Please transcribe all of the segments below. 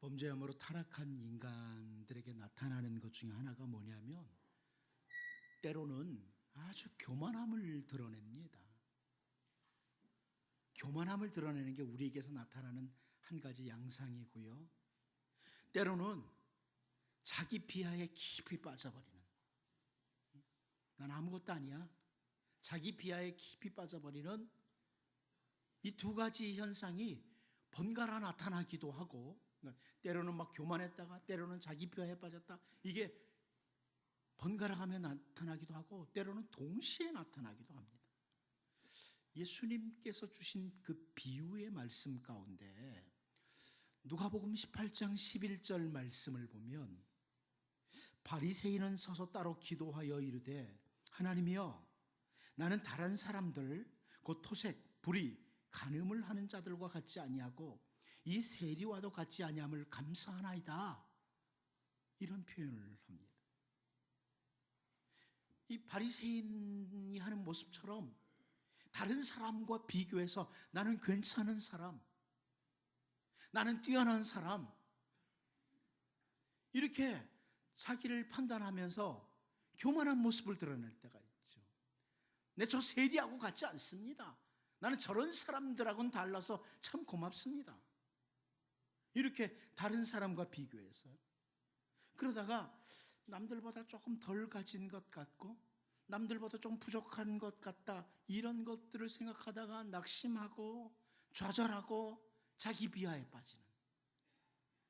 범죄함으로 타락한 인간들에게 나타나는 것 중에 하나가 뭐냐면 때로는 아주 교만함을 드러냅니다. 교만함을 드러내는 게 우리에게서 나타나는 한 가지 양상이고요. 때로는 자기 비하에 깊이 빠져버리는, 난 아무것도 아니야, 자기 비하에 깊이 빠져버리는 이 두 가지 현상이 번갈아 나타나기도 하고, 때로는 막 교만했다가 때로는 자기 비하에 빠졌다, 이게 번갈아가며 나타나기도 하고 때로는 동시에 나타나기도 합니다. 예수님께서 주신 그 비유의 말씀 가운데 누가복음 18장 11절 말씀을 보면, 바리새인은 서서 따로 기도하여 이르되 하나님이여, 나는 다른 사람들 곧 토색, 불의, 간음을 하는 자들과 같지 아니하고 이 세리와도 같지 아니함을 감사하나이다, 이런 표현을 합니다. 이 바리새인이 하는 모습처럼 다른 사람과 비교해서 나는 괜찮은 사람, 나는 뛰어난 사람, 이렇게 자기를 판단하면서 교만한 모습을 드러낼 때가 있죠. 내 저 세리하고 같지 않습니다, 나는 저런 사람들하고는 달라서 참 고맙습니다, 이렇게 다른 사람과 비교해서요. 그러다가 남들보다 조금 덜 가진 것 같고 남들보다 좀 부족한 것 같다, 이런 것들을 생각하다가 낙심하고 좌절하고 자기 비하에 빠지는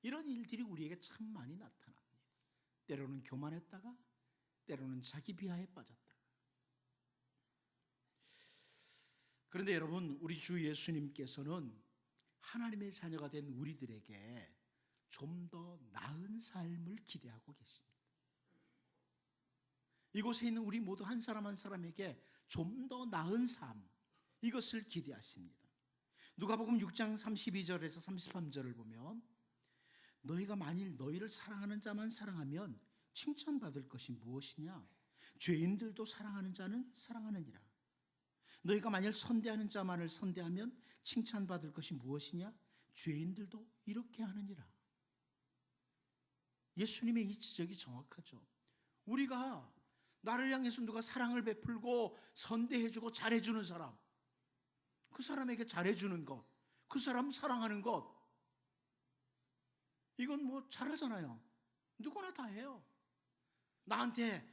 이런 일들이 우리에게 참 많이 나타납니다. 때로는 교만했다가 때로는 자기 비하에 빠졌다가. 그런데 여러분, 우리 주 예수님께서는 하나님의 자녀가 된 우리들에게 좀 더 나은 삶을 기대하고 계십니다. 이곳에 있는 우리 모두 한 사람 한 사람에게 좀 더 나은 삶, 이것을 기대하십니다. 누가복음 6장 32절에서 33절을 보면, 너희가 만일 너희를 사랑하는 자만 사랑하면 칭찬받을 것이 무엇이냐? 죄인들도 사랑하는 자는 사랑하느니라. 너희가 만일 선대하는 자만을 선대하면 칭찬받을 것이 무엇이냐? 죄인들도 이렇게 하느니라. 예수님의 이 지적이 정확하죠. 우리가 나를 향해서 누가 사랑을 베풀고 선대해주고 잘해주는 사람, 그 사람에게 잘해주는 것, 그 사람 사랑하는 것, 이건 뭐 잘하잖아요. 누구나 다 해요. 나한테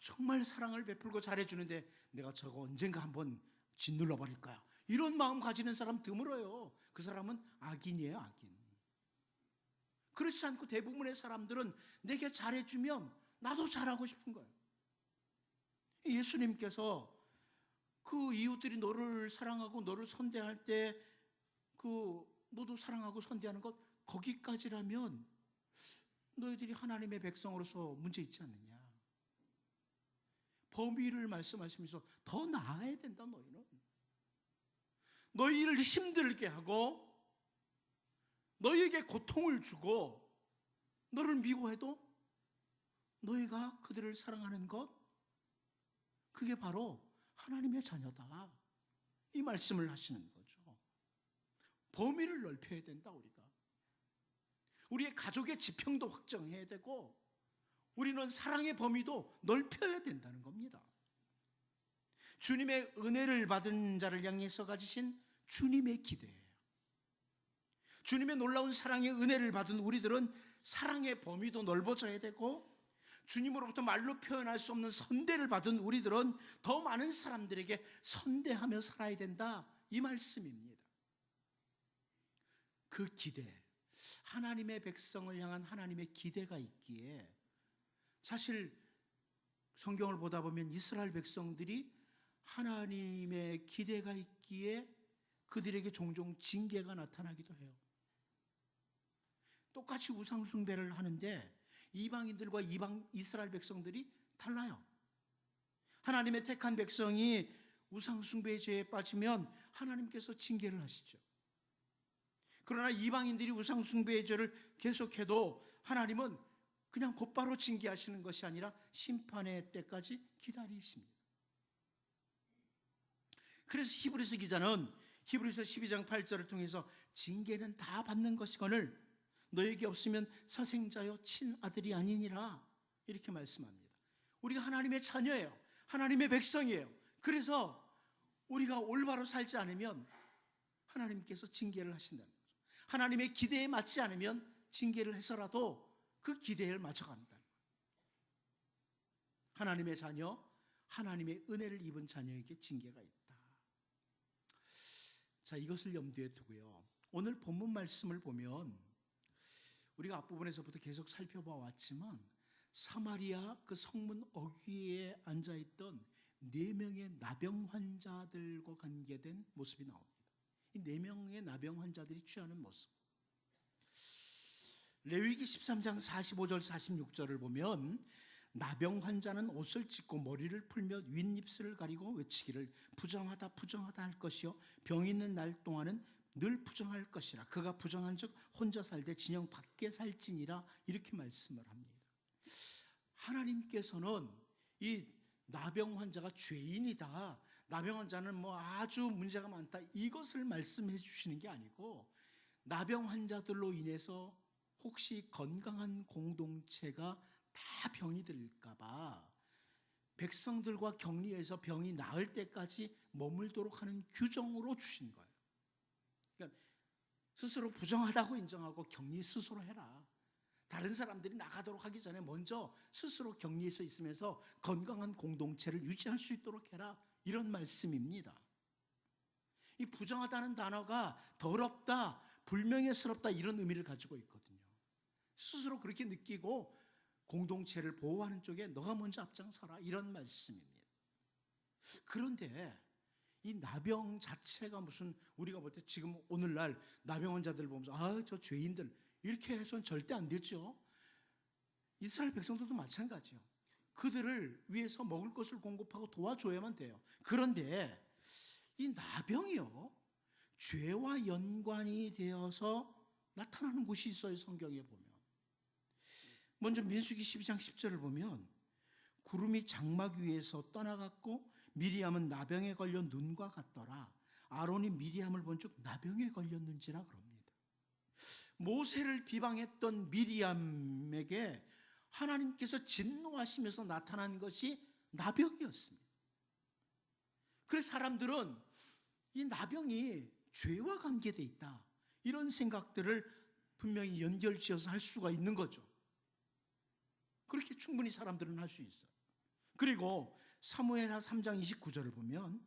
정말 사랑을 베풀고 잘해주는데 내가 저거 언젠가 한번 짓눌러 버릴 거야, 이런 마음 가지는 사람 드물어요. 그 사람은 악인이에요, 악인. 그렇지 않고 대부분의 사람들은 내게 잘해주면 나도 잘하고 싶은 거예요. 예수님께서 그 이웃들이 너를 사랑하고 너를 선대할 때 너도 사랑하고 선대하는 것, 거기까지라면 너희들이 하나님의 백성으로서 문제 있지 않느냐. 범위를 말씀하시면서 더 나아야 된다. 너희는 너희를 힘들게 하고 너희에게 고통을 주고 너를 미워해도 너희가 그들을 사랑하는 것, 그게 바로 하나님의 자녀다, 이 말씀을 하시는 거죠. 범위를 넓혀야 된다. 우리의 가족의 지평도 확정해야 되고 우리는 사랑의 범위도 넓혀야 된다는 겁니다. 주님의 은혜를 받은 자를 향해서 가지신 주님의 기대예요. 주님의 놀라운 사랑의 은혜를 받은 우리들은 사랑의 범위도 넓어져야 되고, 주님으로부터 말로 표현할 수 없는 선대를 받은 우리들은 더 많은 사람들에게 선대하며 살아야 된다, 이 말씀입니다. 그 기대, 하나님의 백성을 향한 하나님의 기대가 있기에, 사실 성경을 보다 보면 이스라엘 백성들이 하나님의 기대가 있기에 그들에게 종종 징계가 나타나기도 해요. 똑같이 우상 숭배를 하는데 이방인들과 이스라엘 백성들이 달라요. 하나님의 택한 백성이 우상 숭배의 죄에 빠지면 하나님께서 징계를 하시죠. 그러나 이방인들이 우상 숭배의 죄를 계속해도 하나님은 그냥 곧바로 징계하시는 것이 아니라 심판의 때까지 기다리십니다. 그래서 히브리서 기자는 히브리서 12장 8절을 통해서 징계는 다 받는 것이거늘 너에게 없으면 사생자요 친아들이 아니니라 이렇게 말씀합니다. 우리가 하나님의 자녀예요. 하나님의 백성이에요. 그래서 우리가 올바로 살지 않으면 하나님께서 징계를 하신다는 거죠. 하나님의 기대에 맞지 않으면 징계를 해서라도 그 기대를 맞춰간다는 거예요. 하나님의 자녀, 하나님의 은혜를 입은 자녀에게 징계가 있다. 자, 이것을 염두에 두고요. 오늘 본문 말씀을 보면 우리가 앞부분에서부터 계속 살펴봐 왔지만 사마리아 그 성문 어귀에 앉아있던 4명의 나병 환자들과 관계된 모습이 나옵니다. 이 4명의 나병 환자들이 취하는 모습. 레위기 13장 45절 46절을 보면 나병 환자는 옷을 찢고 머리를 풀며 윗입술을 가리고 외치기를 부정하다 부정하다 할 것이요 병 있는 날 동안은 늘 부정할 것이라. 그가 부정한 즉 혼자 살되 진영 밖에 살지니라 이렇게 말씀을 합니다. 하나님께서는 이 나병 환자가 죄인이다, 나병 환자는 뭐 아주 문제가 많다, 이것을 말씀해 주시는 게 아니고 나병 환자들로 인해서 혹시 건강한 공동체가 다 병이 들까 봐 백성들과 격리해서 병이 나을 때까지 머물도록 하는 규정으로 주신 거예요. 그러니까 스스로 부정하다고 인정하고 격리 스스로 해라. 다른 사람들이 나가도록 하기 전에 먼저 스스로 격리해서 있으면서 건강한 공동체를 유지할 수 있도록 해라. 이런 말씀입니다. 이 부정하다는 단어가 더럽다, 불명예스럽다 이런 의미를 가지고 있거든요. 스스로 그렇게 느끼고 공동체를 보호하는 쪽에 너가 먼저 앞장서라 이런 말씀입니다. 그런데 이 나병 자체가 무슨 우리가 볼 때 지금 오늘날 나병 환자들 보면서 아, 저 죄인들 이렇게 해서는 절대 안 되죠. 이스라엘 백성들도 마찬가지예요. 그들을 위해서 먹을 것을 공급하고 도와줘야만 돼요. 그런데 이 나병이요, 죄와 연관이 되어서 나타나는 곳이 있어요. 성경에 보면 먼저 민수기 12장 10절을 보면 구름이 장막 위에서 떠나갔고 미리암은 나병에 걸려 눈과 같더라. 아론이 미리암을 본즉 나병에 걸렸는지라 그럽니다. 모세를 비방했던 미리암에게 하나님께서 진노하시면서 나타난 것이 나병이었습니다. 그래서 사람들은 이 나병이 죄와 관계되어 있다, 이런 생각들을 분명히 연결지어서 할 수가 있는 거죠. 그렇게 충분히 사람들은 할 수 있어요. 그리고 사무엘하 3장 29절을 보면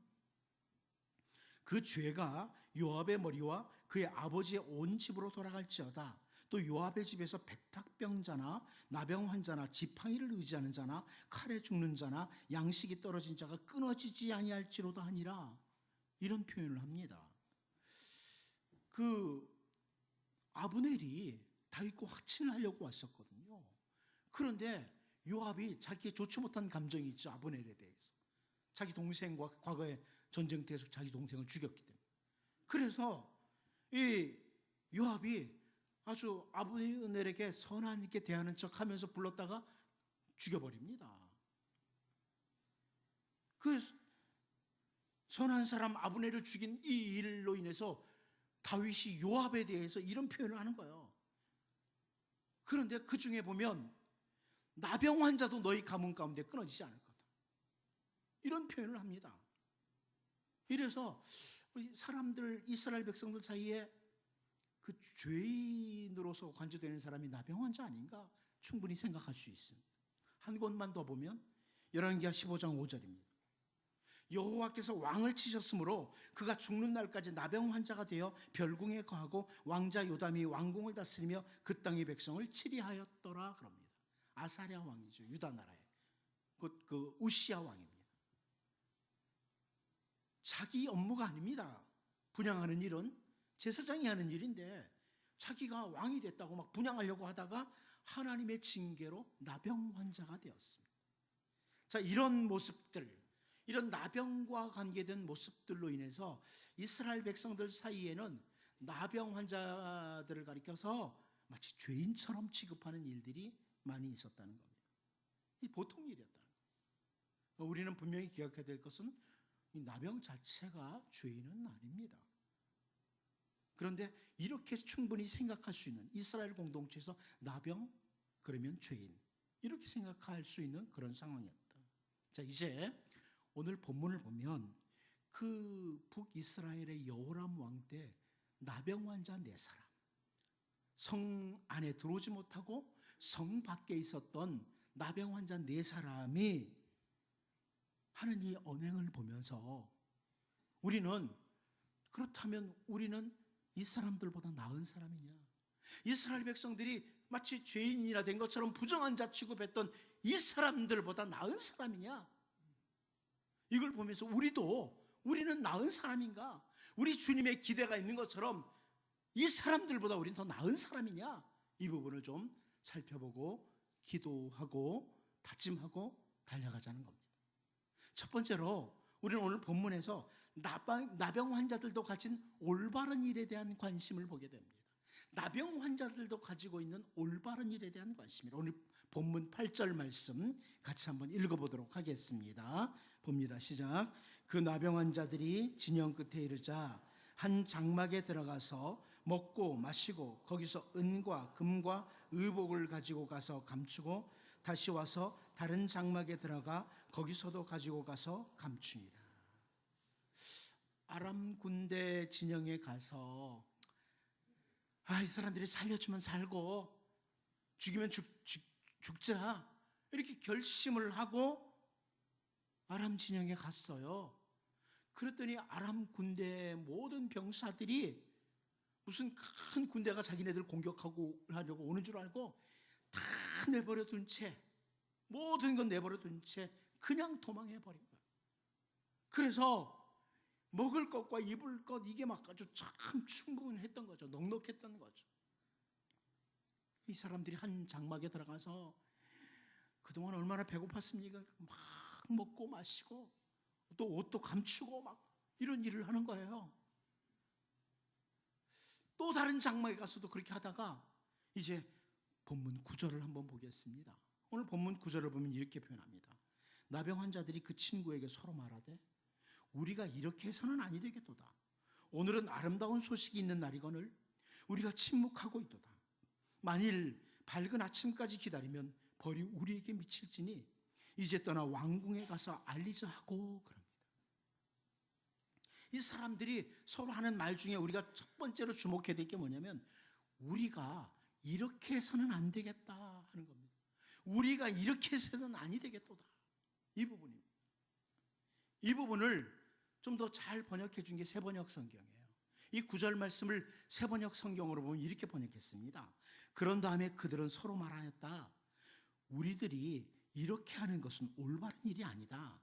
그 죄가 요압의 머리와 그의 아버지의 온 집으로 돌아갈지어다. 또 요압의 집에서 백탁병자나 나병 환자나 지팡이를 의지하는 자나 칼에 죽는 자나 양식이 떨어진 자가 끊어지지 아니할지로다 하니라. 이런 표현을 합니다. 그 아브넬이 다윗과 확친을 하려고 왔었거든요. 그런데 요압이 자기의 좋지 못한 감정이 있죠. 아브넬에 대해서. 자기 동생과 과거에 전쟁터에서 자기 동생을 죽였기 때문에. 그래서 이 요압이 아주 아브넬에게 선한 있게 대하는 척하면서 불렀다가 죽여버립니다. 그 선한 사람 아브넬을 죽인 이 일로 인해서 다윗이 요압에 대해서 이런 표현을 하는 거예요. 그런데 그 중에 보면 나병 환자도 너희 가문 가운데 끊어지지 않을 거다, 이런 표현을 합니다. 이래서 사람들, 이스라엘 백성들 사이에 그 죄인으로서 간주되는 사람이 나병 환자 아닌가 충분히 생각할 수 있습니다. 한 곳만 더 보면 열왕기하 15장 5절입니다. 여호와께서 왕을 치셨으므로 그가 죽는 날까지 나병 환자가 되어 별궁에 거하고 왕자 요담이 왕궁을 다스리며 그 땅의 백성을 치리하였더라 그럽니다. 아사랴 왕이죠. 유다 나라의 그 우시야 왕입니다. 자기 업무가 아닙니다. 분양하는 일은 제사장이 하는 일인데 자기가 왕이 됐다고 막 분양하려고 하다가 하나님의 징계로 나병 환자가 되었습니다. 자, 이런 모습들, 이런 나병과 관계된 모습들로 인해서 이스라엘 백성들 사이에는 나병 환자들을 가리켜서 마치 죄인처럼 취급하는 일들이 많이 있었다는 겁니다. 이 보통 일이었다는 거예요. 우리는 분명히 기억해야 될 것은 이 나병 자체가 죄인은 아닙니다. 그런데 이렇게 충분히 생각할 수 있는 이스라엘 공동체에서 나병 그러면 죄인 이렇게 생각할 수 있는 그런 상황이었다. 자, 이제 오늘 본문을 보면 그 북이스라엘의 여호람 왕 때 나병 환자 4사람, 성 안에 들어오지 못하고 성 밖에 있었던 나병 환자 4사람이 하는 이 언행을 보면서 그렇다면 우리는 이 사람들보다 나은 사람이냐? 이스라엘 백성들이 마치 죄인이나 된 것처럼 부정한 자 취급했던 이 사람들보다 나은 사람이냐? 이걸 보면서 우리는 나은 사람인가? 우리 주님의 기대가 있는 것처럼 이 사람들보다 우리는 더 나은 사람이냐? 이 부분을 좀 살펴보고 기도하고 다짐하고 달려가자는 겁니다. 첫 번째로 우리는 오늘 본문에서 나병 환자들도 가진 올바른 일에 대한 관심을 보게 됩니다. 나병 환자들도 가지고 있는 올바른 일에 대한 관심이에요. 오늘 본문 8절 말씀 같이 한번 읽어보도록 하겠습니다. 봅니다. 시작. 그 나병 환자들이 진영 끝에 이르자 한 장막에 들어가서 먹고 마시고 거기서 은과 금과 의복을 가지고 가서 감추고 다시 와서 다른 장막에 들어가 거기서도 가지고 가서 감추니라. 아람 군대 진영에 가서 이 사람들이 살려주면 살고 죽이면 죽자 이렇게 결심을 하고 아람 진영에 갔어요. 그랬더니 아람 군대의 모든 병사들이 무슨 큰 군대가 자기네들 공격하고 하려고 오는 줄 알고 다 내버려둔 채, 모든 건 내버려둔 채 그냥 도망해버린 거예요. 그래서 먹을 것과 입을 것 이게 막 아주 참 충분했던 거죠. 넉넉했던 거죠. 이 사람들이 한 장막에 들어가서 그동안 얼마나 배고팠습니까? 막 먹고 마시고 또 옷도 감추고 막 이런 일을 하는 거예요. 또 다른 장막에 가서도 그렇게 하다가 이제 본문 9절을 한번 보겠습니다. 오늘 본문 9절을 보면 이렇게 표현합니다. 나병 환자들이 그 친구에게 서로 말하되 우리가 이렇게 해서는 아니 되겠도다. 오늘은 아름다운 소식이 있는 날이거늘 우리가 침묵하고 있도다. 만일 밝은 아침까지 기다리면 벌이 우리에게 미칠지니 이제 떠나 왕궁에 가서 알리자 하고 그럽니다. 이 사람들이 서로 하는 말 중에 우리가 첫 번째로 주목해야 될 게 뭐냐면 우리가 이렇게 해서는 안 되겠다 하는 겁니다. 우리가 이렇게 해서는 아니 되겠도다. 이 부분입니다. 이 부분을 좀 더 잘 번역해 준 게 새번역 성경이에요. 이 9절 말씀을 새번역 성경으로 보면 이렇게 번역했습니다. 그런 다음에 그들은 서로 말하였다. 우리들이 이렇게 하는 것은 올바른 일이 아니다.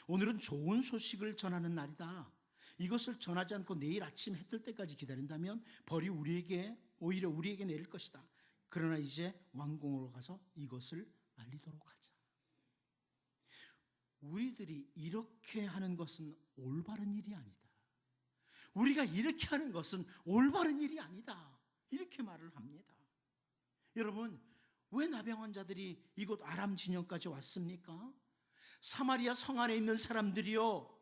오늘은 좋은 소식을 전하는 날이다. 이것을 전하지 않고 내일 아침 해 뜰 때까지 기다린다면 벌이 오히려 우리에게 내릴 것이다. 그러나 이제 왕궁으로 가서 이것을 알리도록 하자. 우리들이 이렇게 하는 것은 올바른 일이 아니다. 우리가 이렇게 하는 것은 올바른 일이 아니다. 이렇게 말을 합니다. 여러분, 왜 나병 환자들이 이곳 아람 진영까지 왔습니까? 사마리아 성 안에 있는 사람들이요,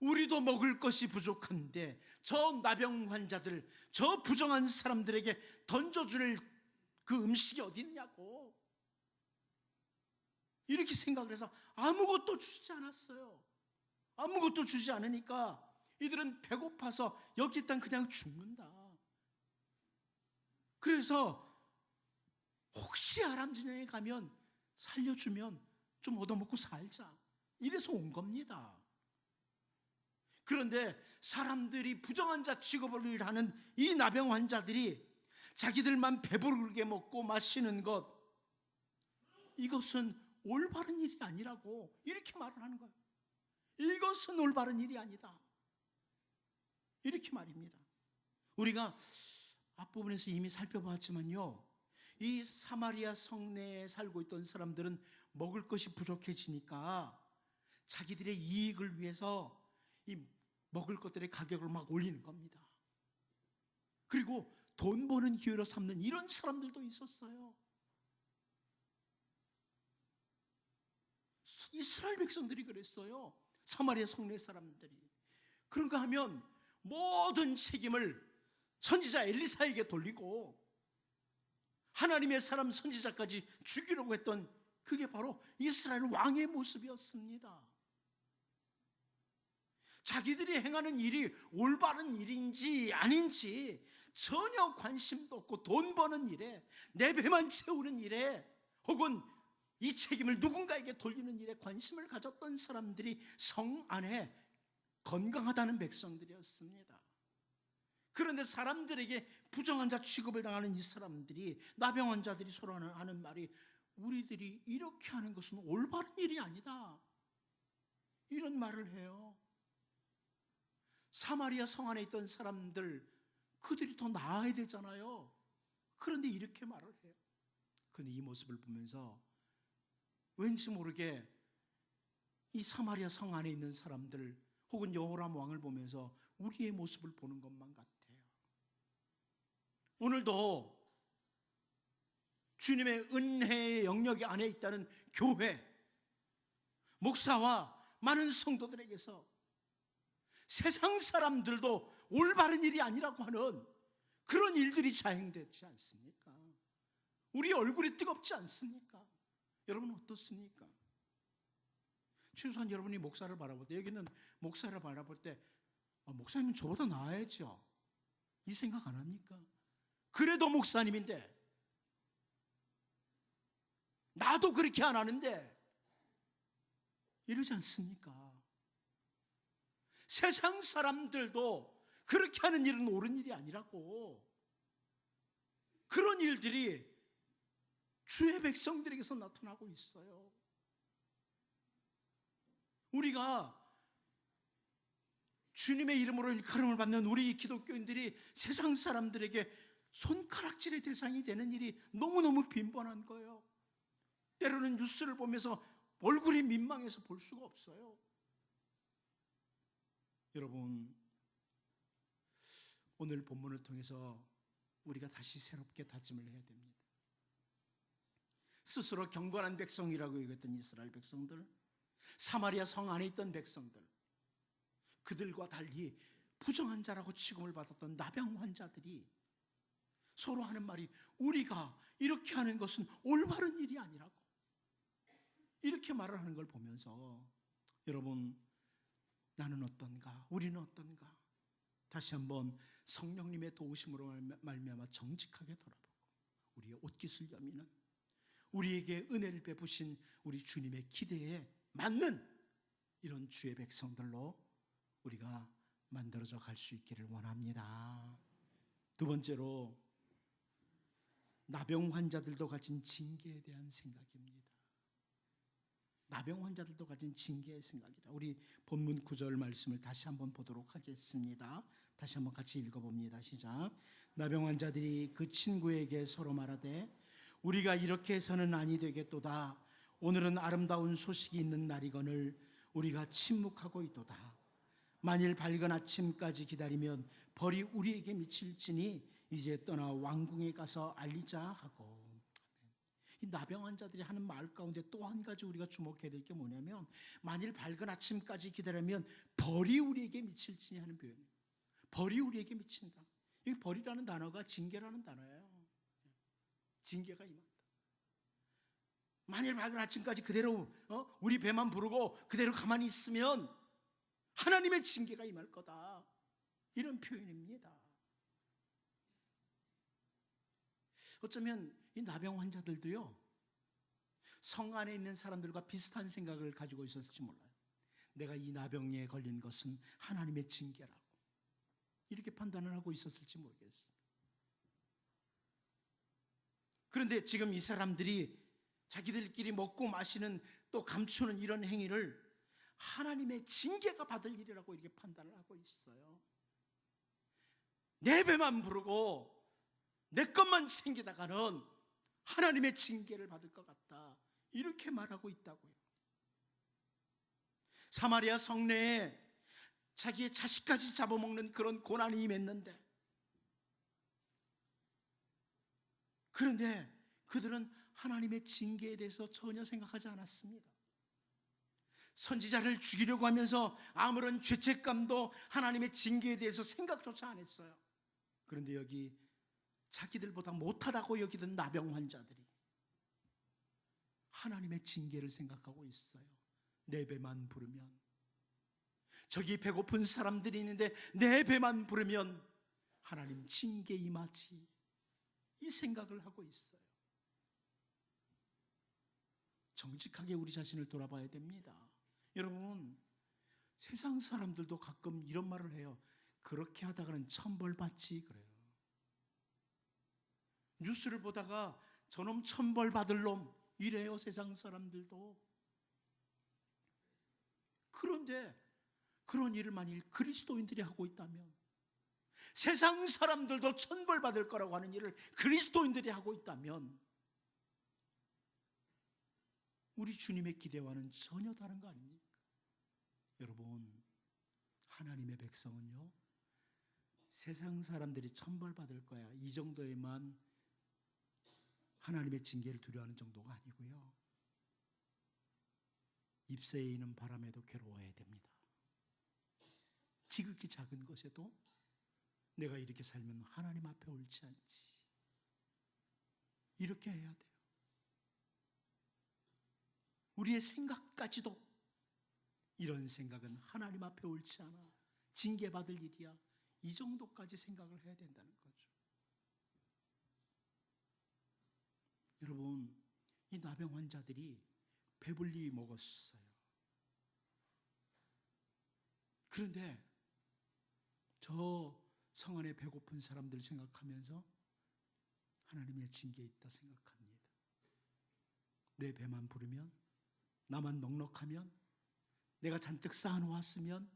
우리도 먹을 것이 부족한데 저 나병 환자들, 저 부정한 사람들에게 던져줄 그 음식이 어디 있냐고 이렇게 생각을 해서 아무것도 주지 않았어요. 아무것도 주지 않으니까 이들은 배고파서 여기 일단 그냥 죽는다. 그래서 혹시 아람 진영에 가면 살려주면 좀 얻어먹고 살자, 이래서 온 겁니다. 그런데 사람들이 부정한 자 취급을 하는 이 나병 환자들이 자기들만 배부르게 먹고 마시는 것, 이것은 올바른 일이 아니라고 이렇게 말을 하는 거예요. 이것은 올바른 일이 아니다, 이렇게 말입니다. 우리가 앞부분에서 이미 살펴봤지만요, 이 사마리아 성내에 살고 있던 사람들은 먹을 것이 부족해지니까 자기들의 이익을 위해서 이 먹을 것들의 가격을 막 올리는 겁니다. 그리고 돈 버는 기회로 삼는 이런 사람들도 있었어요. 이스라엘 백성들이 그랬어요. 사마리아 성내 사람들이. 그런가 하면 모든 책임을 선지자 엘리사에게 돌리고 하나님의 사람 선지자까지 죽이려고 했던, 그게 바로 이스라엘 왕의 모습이었습니다. 자기들이 행하는 일이 올바른 일인지 아닌지 전혀 관심도 없고, 돈 버는 일에, 내 배만 채우는 일에, 혹은 이 책임을 누군가에게 돌리는 일에 관심을 가졌던 사람들이 성 안에 건강하다는 백성들이었습니다. 그런데 사람들에게 부정한 자 취급을 당하는 이 사람들이, 나병 환자들이 서로 하는 말이, 우리들이 이렇게 하는 것은 올바른 일이 아니다, 이런 말을 해요. 사마리아 성 안에 있던 사람들, 그들이 더 나아야 되잖아요. 그런데 이렇게 말을 해요. 그런데 이 모습을 보면서 왠지 모르게 이 사마리아 성 안에 있는 사람들, 혹은 여호람 왕을 보면서 우리의 모습을 보는 것만 같아요. 오늘도 주님의 은혜의 영역 안에 있다는 교회, 목사와 많은 성도들에게서 세상 사람들도 올바른 일이 아니라고 하는 그런 일들이 자행되지 않습니까? 우리 얼굴이 뜨겁지 않습니까? 여러분 어떻습니까? 최소한 여러분이 목사를 바라볼 때, 여기는 목사를 바라볼 때, 목사님은 저보다 나아야죠, 이 생각 안 합니까? 그래도 목사님인데, 나도 그렇게 안 하는데, 이러지 않습니까? 세상 사람들도 그렇게 하는 일은 옳은 일이 아니라고, 그런 일들이 주의 백성들에게서 나타나고 있어요. 우리가 주님의 이름으로 일컬음을 받는 우리 기독교인들이 세상 사람들에게 손가락질의 대상이 되는 일이 너무너무 빈번한 거예요. 때로는 뉴스를 보면서 얼굴이 민망해서 볼 수가 없어요. 여러분, 오늘 본문을 통해서 우리가 다시 새롭게 다짐을 해야 됩니다. 스스로 경건한 백성이라고 여겼던 이스라엘 백성들, 사마리아 성 안에 있던 백성들, 그들과 달리 부정한 자라고 취급을 받았던 나병 환자들이 서로 하는 말이, 우리가 이렇게 하는 것은 올바른 일이 아니라고, 이렇게 말을 하는 걸 보면서, 여러분, 나는 어떤가, 우리는 어떤가, 다시 한번 성령님의 도우심으로 말미암아 정직하게 돌아보고, 우리의 옷깃을 여미는, 우리에게 은혜를 베푸신 우리 주님의 기대에 맞는 이런 주의 백성들로 우리가 만들어져 갈 수 있기를 원합니다. 두 번째로, 나병 환자들도 가진 징계에 대한 생각입니다. 나병 환자들도 가진 징계의 생각이라. 우리 본문 9절 말씀을 다시 한번 보도록 하겠습니다. 다시 한번 같이 읽어봅니다. 시작. 나병 환자들이 그 친구에게 서로 말하되, 우리가 이렇게 해서는 아니 되겠도다. 오늘은 아름다운 소식이 있는 날이거늘 우리가 침묵하고 있도다. 만일 밝은 아침까지 기다리면 벌이 우리에게 미칠지니 이제 떠나 왕궁에 가서 알리자 하고. 이 나병 환자들이 하는 말 가운데 또 한 가지 우리가 주목해야 될 게 뭐냐면, 만일 밝은 아침까지 기다리면 벌이 우리에게 미칠지니 하는 표현이에요. 벌이 우리에게 미친다. 이 벌이라는 단어가 징계라는 단어예요. 징계가 임한다. 만일 밝은 아침까지 그대로 우리 배만 부르고 그대로 가만히 있으면 하나님의 징계가 임할 거다, 이런 표현입니다. 어쩌면 이 나병 환자들도요, 성 안에 있는 사람들과 비슷한 생각을 가지고 있었을지 몰라요. 내가 이 나병에 걸린 것은 하나님의 징계라고, 이렇게 판단을 하고 있었을지 모르겠어요. 그런데 지금 이 사람들이 자기들끼리 먹고 마시는, 또 감추는 이런 행위를 하나님의 징계가 받을 일이라고 이렇게 판단을 하고 있어요. 내 배만 부르고 내 것만 챙기다가는 하나님의 징계를 받을 것 같다, 이렇게 말하고 있다고요. 사마리아 성내에 자기의 자식까지 잡아먹는 그런 고난이 임했는데, 그런데 그들은 하나님의 징계에 대해서 전혀 생각하지 않았습니다. 선지자를 죽이려고 하면서 아무런 죄책감도 하나님의 징계에 대해서 생각조차 안 했어요. 그런데 여기 자기들보다 못하다고 여기던 나병 환자들이 하나님의 징계를 생각하고 있어요. 내 배만 부르면, 저기 배고픈 사람들이 있는데 내 배만 부르면 하나님 징계 임하지, 이 생각을 하고 있어요. 정직하게 우리 자신을 돌아봐야 됩니다. 여러분, 세상 사람들도 가끔 이런 말을 해요. 그렇게 하다가는 천벌받지, 그래요. 뉴스를 보다가 저놈 천벌받을 놈, 이래요, 세상 사람들도. 그런데 그런 일을 만일 그리스도인들이 하고 있다면, 세상 사람들도 천벌받을 거라고 하는 일을 그리스도인들이 하고 있다면, 우리 주님의 기대와는 전혀 다른 거 아닙니까? 여러분, 하나님의 백성은요, 세상 사람들이 천벌받을 거야, 이 정도에만 하나님의 징계를 두려워하는 정도가 아니고요, 잎새에 있는 바람에도 괴로워해야 됩니다. 지극히 작은 것에도 내가 이렇게 살면 하나님 앞에 옳지 않지, 이렇게 해야 돼요. 우리의 생각까지도 이런 생각은 하나님 앞에 옳지 않아, 징계받을 일이야, 이 정도까지 생각을 해야 된다는 거죠. 여러분, 이 나병 환자들이 배불리 먹었어요. 그런데 저 성 안에 배고픈 사람들 생각하면서 하나님의 징계에 있다 생각합니다. 내 배만 부르면, 나만 넉넉하면, 내가 잔뜩 쌓아놓았으면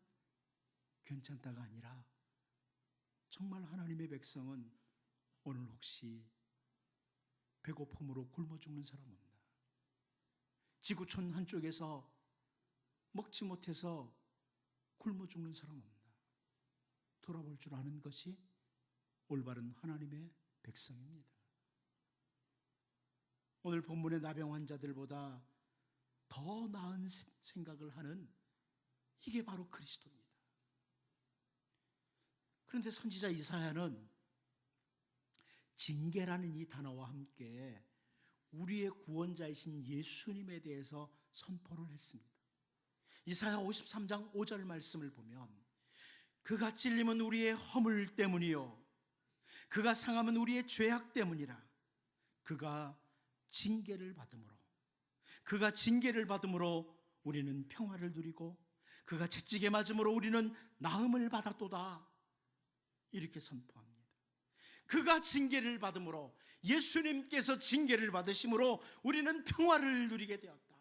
괜찮다가 아니라, 정말 하나님의 백성은 오늘 혹시 배고픔으로 굶어 죽는 사람 없나? 지구촌 한쪽에서 먹지 못해서 굶어 죽는 사람 없나? 돌아볼 줄 아는 것이 올바른 하나님의 백성입니다. 오늘 본문의 나병 환자들보다 더 나은 생각을 하는, 이게 바로 그리스도입니다. 그런데 선지자 이사야는 징계라는 이 단어와 함께 우리의 구원자이신 예수님에 대해서 선포를 했습니다. 이사야 53장 5절 말씀을 보면, 그가 찔림은 우리의 허물 때문이요, 그가 상함은 우리의 죄악 때문이라. 그가 징계를 받음으로 우리는 평화를 누리고, 그가 채찍에 맞음으로 우리는 나음을 받았도다, 이렇게 선포합니다. 그가 징계를 받음으로, 예수님께서 징계를 받으심으로 우리는 평화를 누리게 되었다.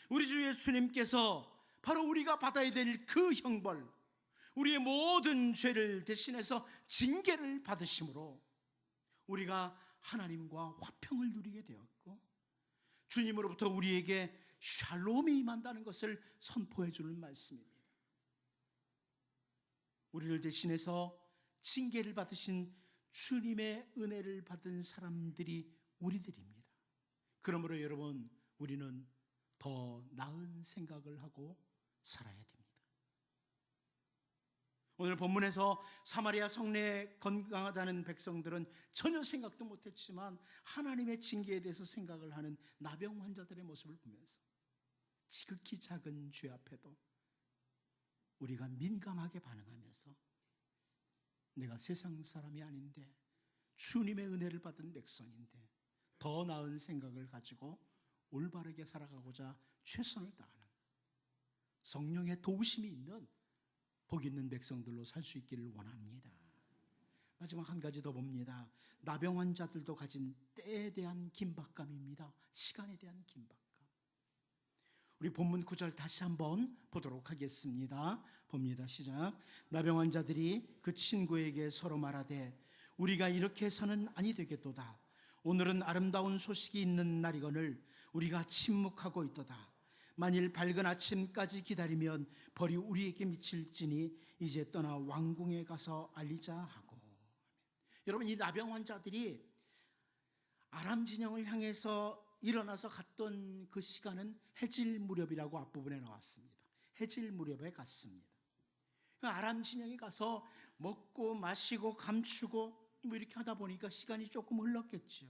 우리 주 예수님께서 바로 우리가 받아야 될 그 형벌, 우리의 모든 죄를 대신해서 징계를 받으심으로 우리가 하나님과 화평을 누리게 되었고, 주님으로부터 우리에게 샬롬이 임한다는 것을 선포해 주는 말씀입니다. 우리를 대신해서 징계를 받으신 주님의 은혜를 받은 사람들이 우리들입니다. 그러므로 여러분, 우리는 더 나은 생각을 하고 살아야 됩니다. 오늘 본문에서 사마리아 성내에 건강하다는 백성들은 전혀 생각도 못했지만 하나님의 징계에 대해서 생각을 하는 나병 환자들의 모습을 보면서, 지극히 작은 죄 앞에도 우리가 민감하게 반응하면서, 내가 세상 사람이 아닌데 주님의 은혜를 받은 백성인데 더 나은 생각을 가지고 올바르게 살아가고자 최선을 다하는, 성령의 도우심이 있는 복 있는 백성들로 살 수 있기를 원합니다. 마지막 한 가지 더 봅니다. 나병 환자들도 가진 때에 대한 긴박감입니다. 시간에 대한 긴박감. 우리 본문 9절 다시 한번 보도록 하겠습니다. 봅니다. 시작. 나병 환자들이 그 친구에게 서로 말하되, 우리가 이렇게 해서는 아니 되겠도다. 오늘은 아름다운 소식이 있는 날이거늘 우리가 침묵하고 있도다. 만일 밝은 아침까지 기다리면 벌이 우리에게 미칠지니 이제 떠나 왕궁에 가서 알리자 하고. 여러분, 이 나병 환자들이 아람 진영을 향해서 일어나서 갔던 그 시간은 해질 무렵이라고 앞부분에 나왔습니다. 해질 무렵에 갔습니다. 아람 진영에 가서 먹고 마시고 감추고 뭐 이렇게 하다 보니까 시간이 조금 흘렀겠죠.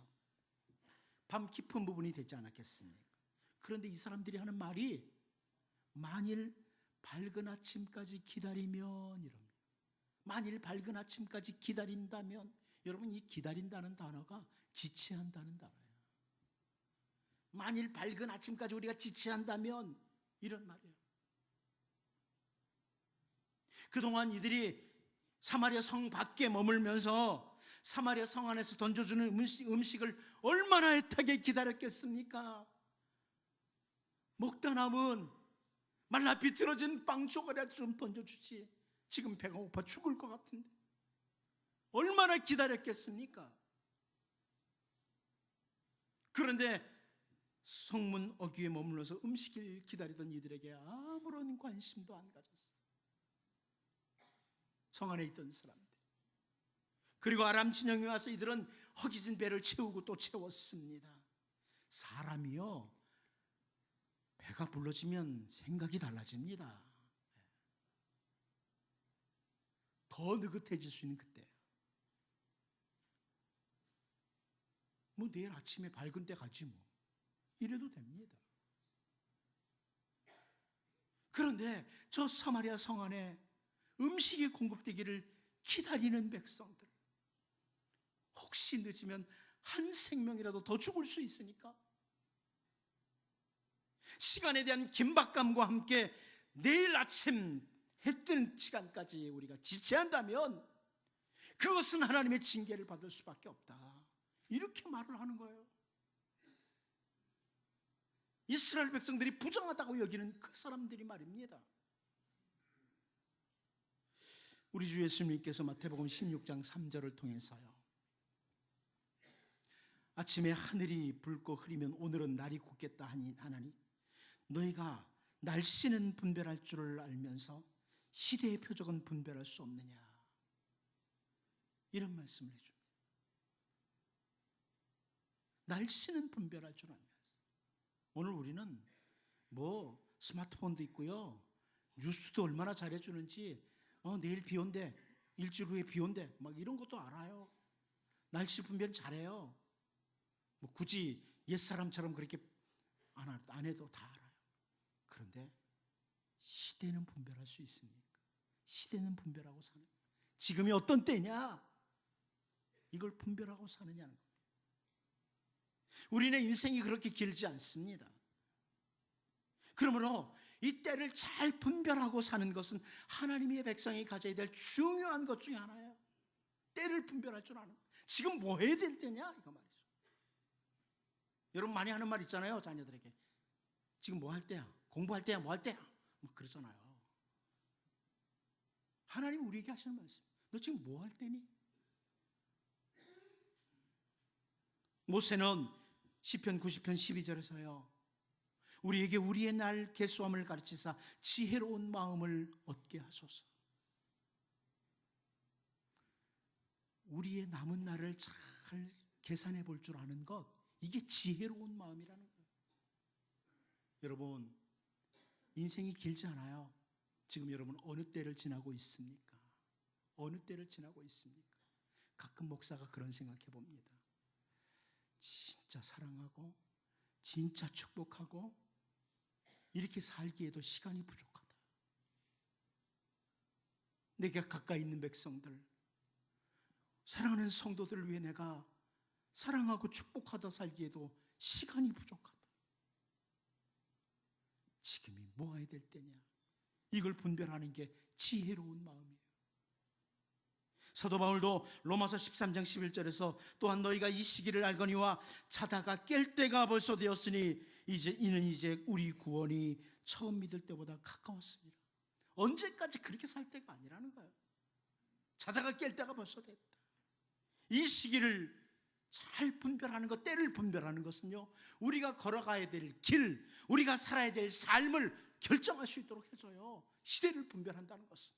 밤 깊은 부분이 되지 않았겠습니까? 그런데 이 사람들이 하는 말이 만일 밝은 아침까지 기다리면 이럽니다. 만일 밝은 아침까지 기다린다면, 여러분 이 기다린다는 단어가 지체한다는 단어예요. 만일 밝은 아침까지 우리가 지체한다면 이런 말이에요. 그동안 이들이 사마리아 성 밖에 머물면서 사마리아 성 안에서 던져주는 음식을 얼마나 애타게 기다렸겠습니까? 먹다 남은 말라 비틀어진 빵 조각이라도 좀 던져주지. 지금 배가 고파 죽을 것 같은데 얼마나 기다렸겠습니까? 그런데 성문 어귀에 머물러서 음식을 기다리던 이들에게 아무런 관심도 안 가졌어요. 성 안에 있던 사람들. 그리고 아람 진영에 와서 이들은 허기진 배를 채우고 또 채웠습니다. 사람이요, 배가 불러지면 생각이 달라집니다. 더 느긋해질 수 있는 그때예요. 뭐 내일 아침에 밝은 때 가지 뭐 이래도 됩니다. 그런데 저 사마리아 성 안에 음식이 공급되기를 기다리는 백성들, 혹시 늦으면 한 생명이라도 더 죽을 수 있으니까 시간에 대한 긴박감과 함께 내일 아침 해 뜨는 시간까지 우리가 지체한다면 그것은 하나님의 징계를 받을 수밖에 없다, 이렇게 말을 하는 거예요. 이스라엘 백성들이 부정하다고 여기는 그 사람들이 말입니다. 우리 주 예수님께서 마태복음 16장 3절을 통해서요, 아침에 하늘이 붉고 흐리면 오늘은 날이 굳겠다 하나니 너희가 날씨는 분별할 줄을 알면서 시대의 표적은 분별할 수 없느냐, 이런 말씀을 해줍니다. 날씨는 분별할 줄 알면서. 오늘 우리는 뭐 스마트폰도 있고요, 뉴스도 얼마나 잘해주는지, 내일 비 온대, 일주일 후에 비 온대, 막 이런 것도 알아요. 날씨 분별 잘해요. 뭐 굳이 옛사람처럼 그렇게 안 해도 다 알아요. 그런데 시대는 분별할 수 있습니까? 시대는 분별하고 사는 거예요. 지금이 어떤 때냐, 이걸 분별하고 사느냐는 거예요. 우리는 인생이 그렇게 길지 않습니다. 그러므로 이 때를 잘 분별하고 사는 것은 하나님의 백성이 가져야 될 중요한 것 중에 하나예요. 때를 분별할 줄 아는 거예요. 지금 뭐 해야 될 때냐, 이거 말이죠. 여러분 많이 하는 말 있잖아요, 자녀들에게. 지금 뭐 할 때야? 공부할 때야? 뭐 할 때야? 뭐 그러잖아요. 하나님 우리에게 하시는 말씀, 너 지금 뭐 할 때니? 모세는 시편 90편 12절에서요, 우리에게 우리의 날 계수함을 가르치사 지혜로운 마음을 얻게 하소서. 우리의 남은 날을 잘 계산해 볼 줄 아는 것, 이게 지혜로운 마음이라는 거예요. 여러분 인생이 길지 않아요. 지금 여러분 어느 때를 지나고 있습니까? 어느 때를 지나고 있습니까? 가끔 목사가 그런 생각해 봅니다. 진짜 사랑하고 진짜 축복하고 이렇게 살기에도 시간이 부족하다. 내가 가까이 있는 백성들, 사랑하는 성도들을 위해 내가 사랑하고 축복하다 살기에도 시간이 부족하다. 지금이 뭐 해야 될 때냐, 이걸 분별하는 게 지혜로운 마음이에요. 사도 바울도 로마서 13장 11절에서 또한 너희가 이 시기를 알거니와 자다가 깰 때가 벌써 되었으니 이는 이제 우리 구원이 처음 믿을 때보다 가까웠습니다. 언제까지 그렇게 살 때가 아니라는 거예요. 자다가 깰 때가 벌써 됐다. 이 시기를 잘 분별하는 것, 때를 분별하는 것은요, 우리가 걸어가야 될 길, 우리가 살아야 될 삶을 결정할 수 있도록 해줘요. 시대를 분별한다는 것은.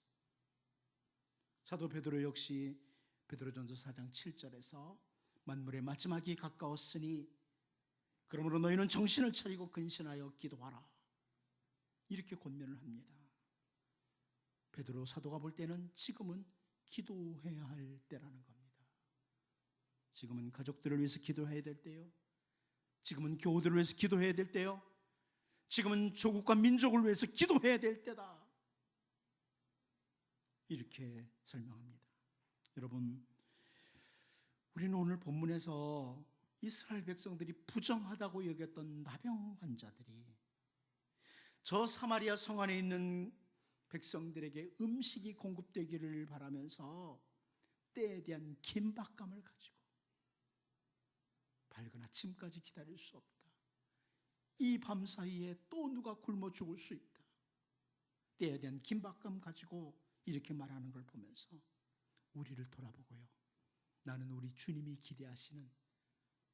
사도 베드로 역시 베드로전서 4장 7절에서 만물의 마지막이 가까웠으니 그러므로 너희는 정신을 차리고 근신하여 기도하라. 이렇게 권면을 합니다. 베드로 사도가 볼 때는 지금은 기도해야 할 때라는 겁니다. 지금은 가족들을 위해서 기도해야 될 때요. 지금은 교우들을 위해서 기도해야 될 때요. 지금은 조국과 민족을 위해서 기도해야 될 때다. 이렇게 설명합니다. 여러분, 우리는 오늘 본문에서 이스라엘 백성들이 부정하다고 여겼던 나병 환자들이 저 사마리아 성 안에 있는 백성들에게 음식이 공급되기를 바라면서 때에 대한 긴박감을 가지고 밝은 아침까지 기다릴 수 없다. 이 밤 사이에 또 누가 굶어 죽을 수 있다. 때에 대한 긴박감 가지고 이렇게 말하는 걸 보면서 우리를 돌아보고요. 나는 우리 주님이 기대하시는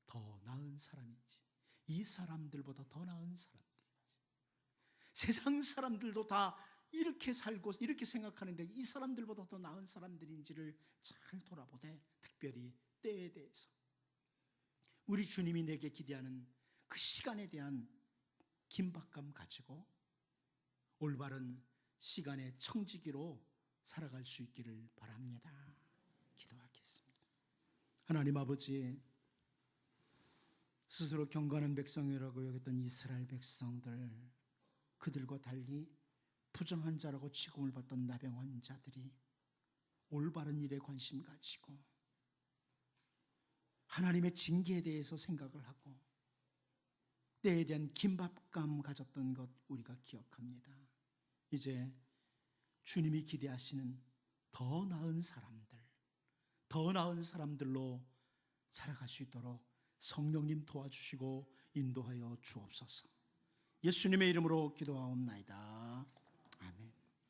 더 나은 사람인지, 이 사람들보다 더 나은 사람들인지, 세상 사람들도 다 이렇게 살고 이렇게 생각하는데 이 사람들보다 더 나은 사람들인지를 잘 돌아보되, 특별히 때에 대해서 우리 주님이 내게 기대하는 그 시간에 대한 긴박감 가지고 올바른 시간의 청지기로 살아갈 수 있기를 바랍니다. 기도하겠습니다. 하나님 아버지, 스스로 경건한 백성이라고 여겼던 이스라엘 백성들, 그들과 달리 부정한 자라고 취급을 받던 나병 환자들이 올바른 일에 관심 가지고 하나님의 징계에 대해서 생각을 하고 때에 대한 긴박감 가졌던 것 우리가 기억합니다. 이제 주님이 기대하시는 더 나은 사람들, 더 나은 사람들로 살아갈 수 있도록 성령님 도와주시고 인도하여 주옵소서. 예수님의 이름으로 기도하옵나이다. 아멘.